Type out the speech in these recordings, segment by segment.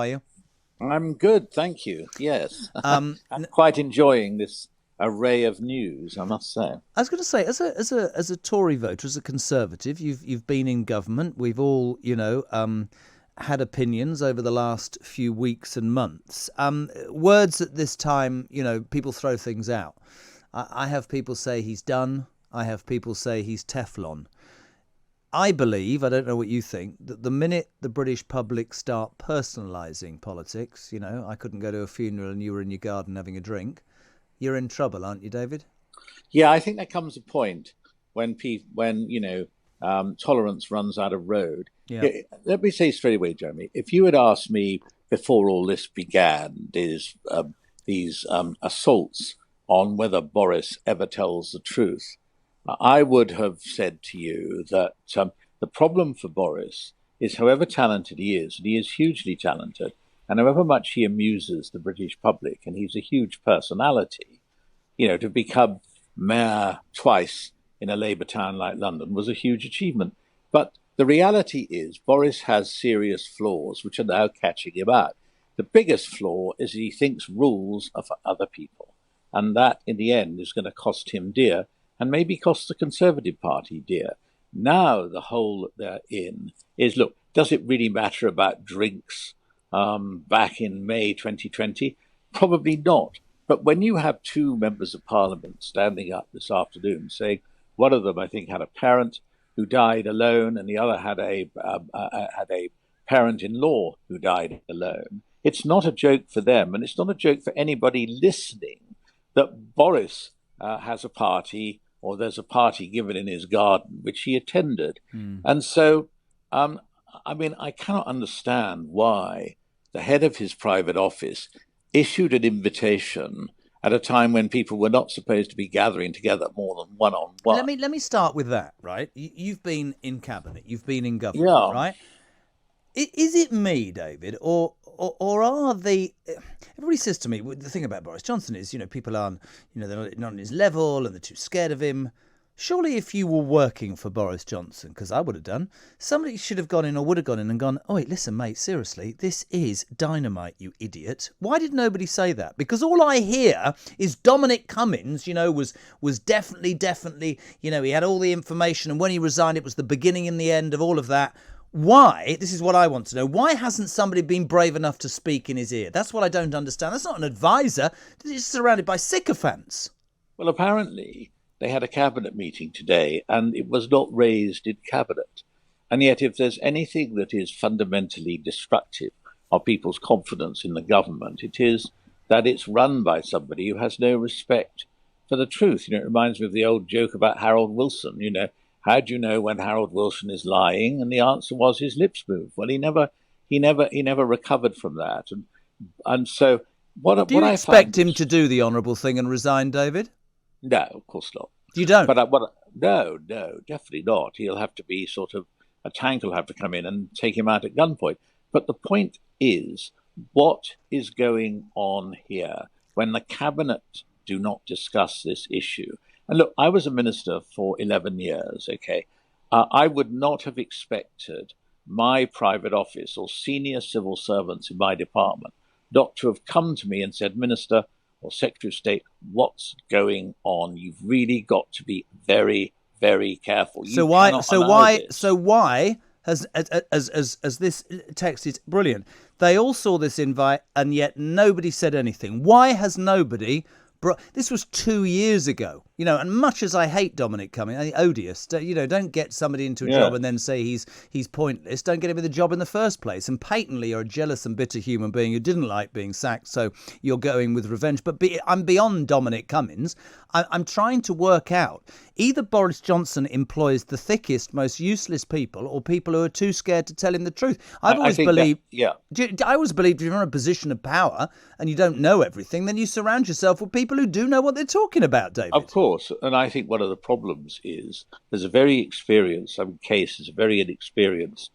Are you? I'm good, thank you. Yes, Um, I'm quite enjoying this array of news, I must say. I was going to say, as a Tory voter, as a Conservative, you've been in government. We've all, had opinions over the last few weeks and months. Words at this time, people throw things out. I have people say he's done. I have people say he's Teflon. I believe, I don't know what you think, that the minute the British public start personalising politics, I couldn't go to a funeral and you were in your garden having a drink, you're in trouble, aren't you, David? Yeah, I think there comes a point when tolerance runs out of road. Yeah. Yeah, let me say straight away, Jeremy, if you had asked me before all this began, these assaults on whether Boris ever tells the truth, I would have said to you that the problem for Boris is, however talented he is, and he is hugely talented, and however much he amuses the British public, and he's a huge personality, to become mayor twice in a Labour town like London was a huge achievement. But the reality is, Boris has serious flaws which are now catching him out. The biggest flaw is he thinks rules are for other people. And that, in the end, is going to cost him dear and maybe cost the Conservative Party dear. Now, the hole they're in is, look, does it really matter about drinks back in May 2020? Probably not. But when you have two members of parliament standing up this afternoon saying one of them, I think, had a parent who died alone, and the other had a parent-in-law who died alone, it's not a joke for them, and it's not a joke for anybody listening that Boris has a party, or there's a party given in his garden which he attended, and so I cannot understand why the head of his private office issued an invitation at a time when people were not supposed to be gathering together more than one on Let one. me let me start with that, right? You've been in cabinet, you've been in government, Yeah, right? Is it me, David, or are they? Everybody says to me, well, the thing about Boris Johnson is, people aren't, they're not on his level and they're too scared of him. Surely, if you were working for Boris Johnson, because I would have done, somebody should have gone in or would have gone in and gone, oh, wait, listen, mate, seriously, this is dynamite, you idiot. Why did nobody say that? Because all I hear is Dominic Cummings, was definitely, he had all the information, and when he resigned, it was the beginning and the end of all of that. Why, this is what I want to know, why hasn't somebody been brave enough to speak in his ear? That's what I don't understand. That's not an advisor. He's surrounded by sycophants. well, apparently they had a cabinet meeting today and it was not raised in cabinet. And yet, if there's anything that is fundamentally destructive of people's confidence in the government, it is that it's run by somebody who has no respect for the truth. It reminds me of the old joke about Harold Wilson. How do you know when Harold Wilson is lying? And the answer was his lips move. Well, he never recovered from that. And so Do what you I find expect him to do the honourable thing and resign, David? no, of course not. You don't? No, no, definitely not. He'll have to be sort of a tank will have to come in and take him out at gunpoint. But the point is, what is going on here when the cabinet do not discuss this issue? And look, I was a minister for 11 years, okay? I would not have expected my private office or senior civil servants in my department not to have come to me and said, Minister or Secretary of State, what's going on? You've really got to be very, very careful. So You why? cannot So allow why? this. So why has as this text is brilliant? They all saw this invite, and yet nobody said anything. Why has nobody? This was 2 years ago, and much as I hate Dominic Cummings, odious, don't get somebody into a job Yeah. and then say he's pointless. Don't get him in the job in the first place. And patently, you're a jealous and bitter human being who didn't like being sacked, so you're going with revenge. But I'm beyond Dominic Cummings. I'm trying to work out either Boris Johnson employs the thickest, most useless people, or people who are too scared to tell him the truth. I think that, yeah. I always believed if you're in a position of power and you don't know everything, then you surround yourself with people who do know what they're talking about, David. Of course, and I think one of the problems is there's a very experienced, case is a very inexperienced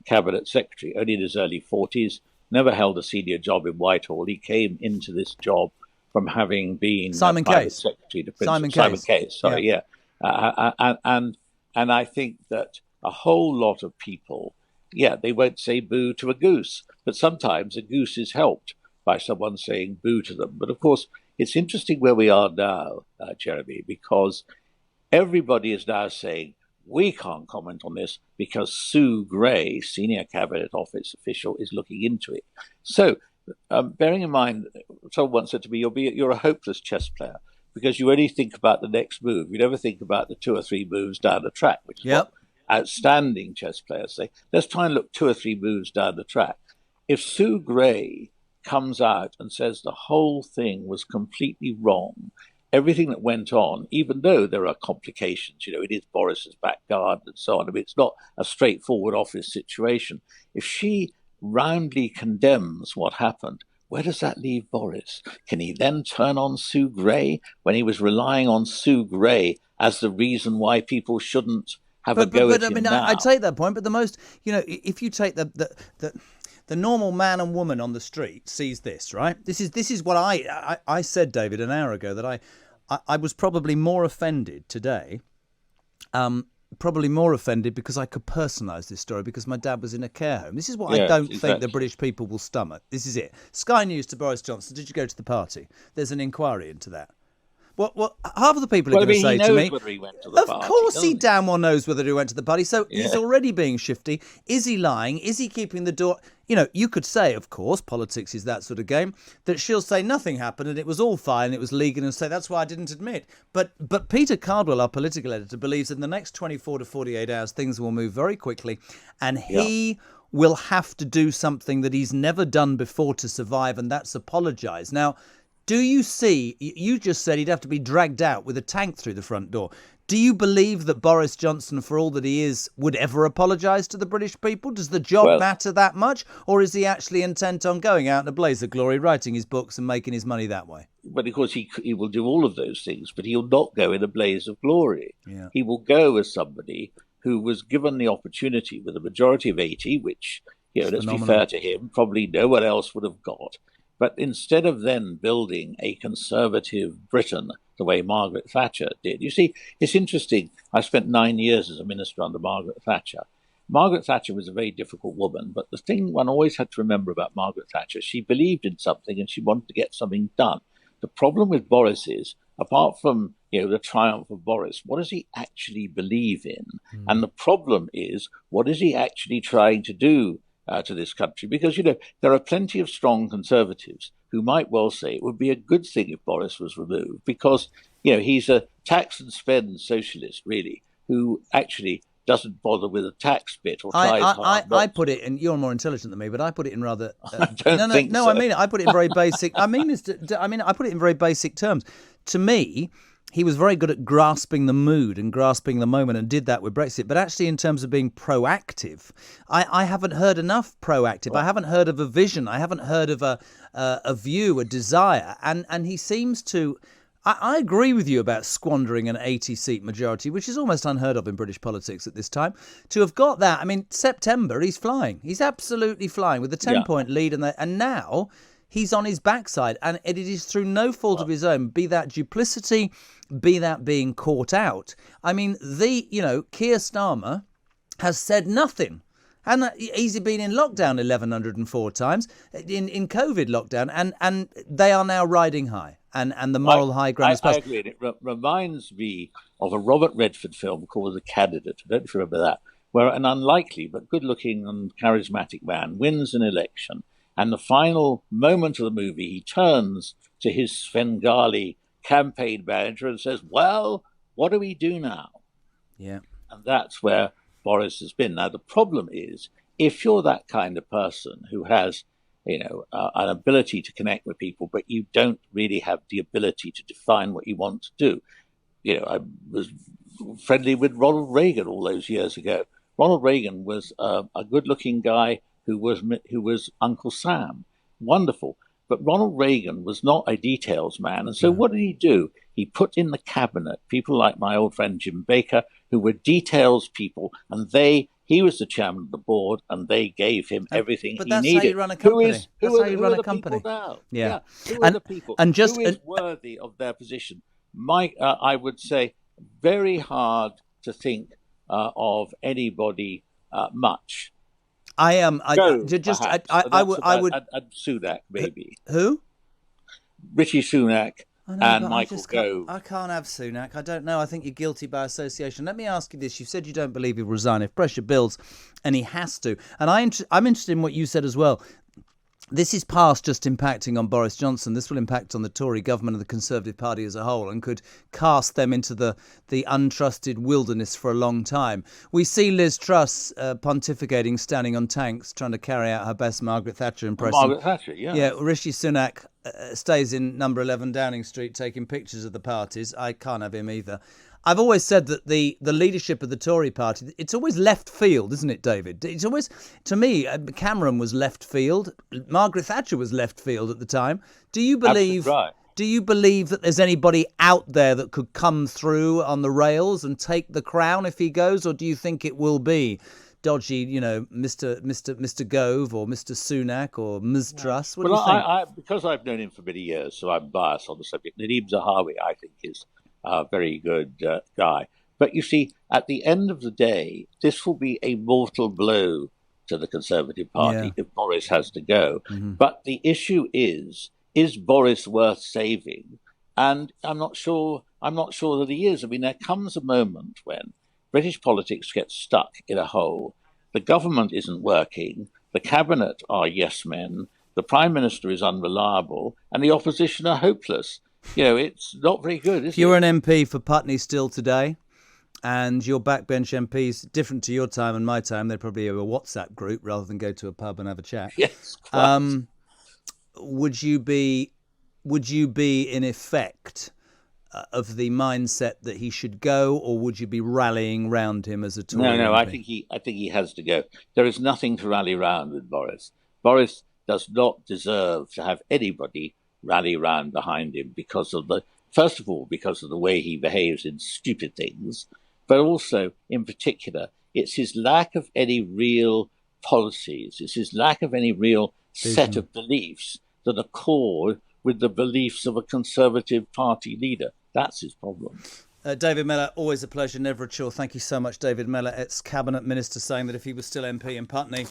cabinet secretary, only in his early 40s, never held a senior job in Whitehall. He came into this job from having been Simon private Case. secretary to Simon Simon Case. Case. Sorry, yeah, and I think that a whole lot of people yeah, they won't say boo to a goose, but sometimes a goose is helped by someone saying boo to them. But of course, it's interesting where we are now, Jeremy, because everybody is now saying we can't comment on this because Sue Gray, senior cabinet office official, is looking into it. So, bearing in mind, someone once said to me, "You're a hopeless chess player because you only think about the next move. You never think about the 2 or 3 moves down the track," which is what outstanding chess players say. Let's try and look 2 or 3 moves down the track. If Sue Gray comes out and says the whole thing was completely wrong, everything that went on, even though there are complications, it is Boris's back garden and so on. I mean, it's not a straightforward office situation. If she roundly condemns what happened, where does that leave Boris? Can he then turn on Sue Gray when he was relying on Sue Gray as the reason why people shouldn't have a go at him now? I take that point, but the most, if you take the normal man and woman on the street sees this, right? This is what I said, David, an hour ago, that I was probably more offended today. Probably more offended because I could personalise this story because my dad was in a care home. This is what I don't think the British people will stomach. This is it. Sky News to Boris Johnson. Did you go to the party? There's an inquiry into that. What half of the people are going to say to me, whether he went to the party, of course he damn well knows whether he went to the party. So he's already being shifty. Is he lying? Is he keeping the door? You could say, of course, politics is that sort of game, that she'll say nothing happened and it was all fine, it was legal, and say that's why I didn't admit. But Peter Cardwell, our political editor, believes in the next 24 to 48 hours things will move very quickly, and he will have to do something that he's never done before to survive, and that's apologise. Now, do you see, you just said he'd have to be dragged out with a tank through the front door. Do you believe that Boris Johnson, for all that he is, would ever apologise to the British people? Does the job matter that much? Or is he actually intent on going out in a blaze of glory, writing his books and making his money that way? But of course he will do all of those things, but he'll not go in a blaze of glory. Yeah. He will go as somebody who was given the opportunity with a majority of 80, which, let's be fair to him, probably no one else would have got. But instead of then building a conservative Britain the way Margaret Thatcher did, you see, it's interesting. I spent 9 years as a minister under Margaret Thatcher. Margaret Thatcher was a very difficult woman, but the thing one always had to remember about Margaret Thatcher, she believed in something and she wanted to get something done. The problem with Boris is, apart from the triumph of Boris, what does he actually believe in? And the problem is, what is he actually trying to do to this country? Because, there are plenty of strong conservatives who might well say it would be a good thing if Boris was removed because, he's a tax and spend socialist, really, who actually doesn't bother with a tax bit or tries hard. I put it in, you're more intelligent than me, but I put it in rather... I don't think so. I mean it. I put it in very basic... I put it in very basic terms. To me, he was very good at grasping the mood and grasping the moment and did that with Brexit. But actually, in terms of being proactive, I haven't heard enough proactive. I haven't heard of a vision. I haven't heard of a view, a desire. And he seems to... I agree with you about squandering an 80-seat majority, which is almost unheard of in British politics at this time. To have got that, September, he's flying. He's absolutely flying with a 10-point lead. And now... he's on his backside, and it is through no fault of his own, be that duplicity, be that being caught out. Keir Starmer has said nothing. And he's been in lockdown 1,104 times, in COVID lockdown, and they are now riding high, and the moral high ground is passed. I agree. It reminds me of a Robert Redford film called The Candidate. I don't know if you remember that, where an unlikely but good-looking and charismatic man wins an election. And the final moment of the movie, he turns to his Svengali campaign manager and says, well, what do we do now? Yeah. And that's where Boris has been. Now, the problem is, if you're that kind of person who has, an ability to connect with people, but you don't really have the ability to define what you want to do. I was friendly with Ronald Reagan all those years ago. Ronald Reagan was a good-looking guy who was Uncle Sam. Wonderful. But Ronald Reagan was not a details man. And so what did he do? He put in the cabinet people like my old friend Jim Baker, who were details people, and he was the chairman of the board, and they gave him everything he needed. But that's how you run a company. That's how you run a company. Yeah. Who are the people? And just who is worthy of their position? I would say very hard to think of anybody much. I am. Perhaps. I would. And Sunak, maybe. Who? Rishi Sunak I know, and but Michael Gove. I can't have Sunak. I don't know. I think you're guilty by association. Let me ask you this. You said you don't believe he'll resign if pressure builds, and he has to. And I'm interested in what you said as well. This is past just impacting on Boris Johnson. This will impact on the Tory government and the Conservative Party as a whole and could cast them into the untrusted wilderness for a long time. We see Liz Truss pontificating, standing on tanks, trying to carry out her best Margaret Thatcher impression. Margaret Thatcher, yeah. Yeah, Rishi Sunak stays in number 11 Downing Street taking pictures of the parties. I can't have him either. I've always said that the leadership of the Tory party, it's always left field, isn't it, David? It's always, to me, Cameron was left field. Margaret Thatcher was left field at the time. Do you believe? Right. Do you believe that there's anybody out there that could come through on the rails and take the crown if he goes, or do you think it will be dodgy, Mr. Gove or Mr. Sunak or Ms. Truss? What do you think? Because I've known him for many years, so I'm biased on the subject. Nadeem Zahawi, I think, is a very good guy. But you see, at the end of the day, this will be a mortal blow to the Conservative Party if Boris has to go. Mm-hmm. But the issue is Boris worth saving? And I'm not sure that he is. I mean, there comes a moment when British politics gets stuck in a hole. The government isn't working. The cabinet are yes men. The Prime Minister is unreliable. And the opposition are hopeless. It's not very good, is it? If you're an MP for Putney still today, and your backbench MPs, different to your time and my time, they'd probably have a WhatsApp group rather than go to a pub and have a chat. Yes, quite. Would you be in effect of the mindset that he should go, or would you be rallying round him as a Tory MP? No, I think he has to go. There is nothing to rally round with Boris. Boris does not deserve to have anybody rally round behind him because of the way he behaves in stupid things, but also, in particular, it's his lack of any real policies, it's his lack of any real set of beliefs that accord with the beliefs of a Conservative Party leader. That's his problem. David Mellor, always a pleasure, never a chore. Thank you so much, David Mellor, ex-Cabinet Minister, saying that if he was still MP in Putney,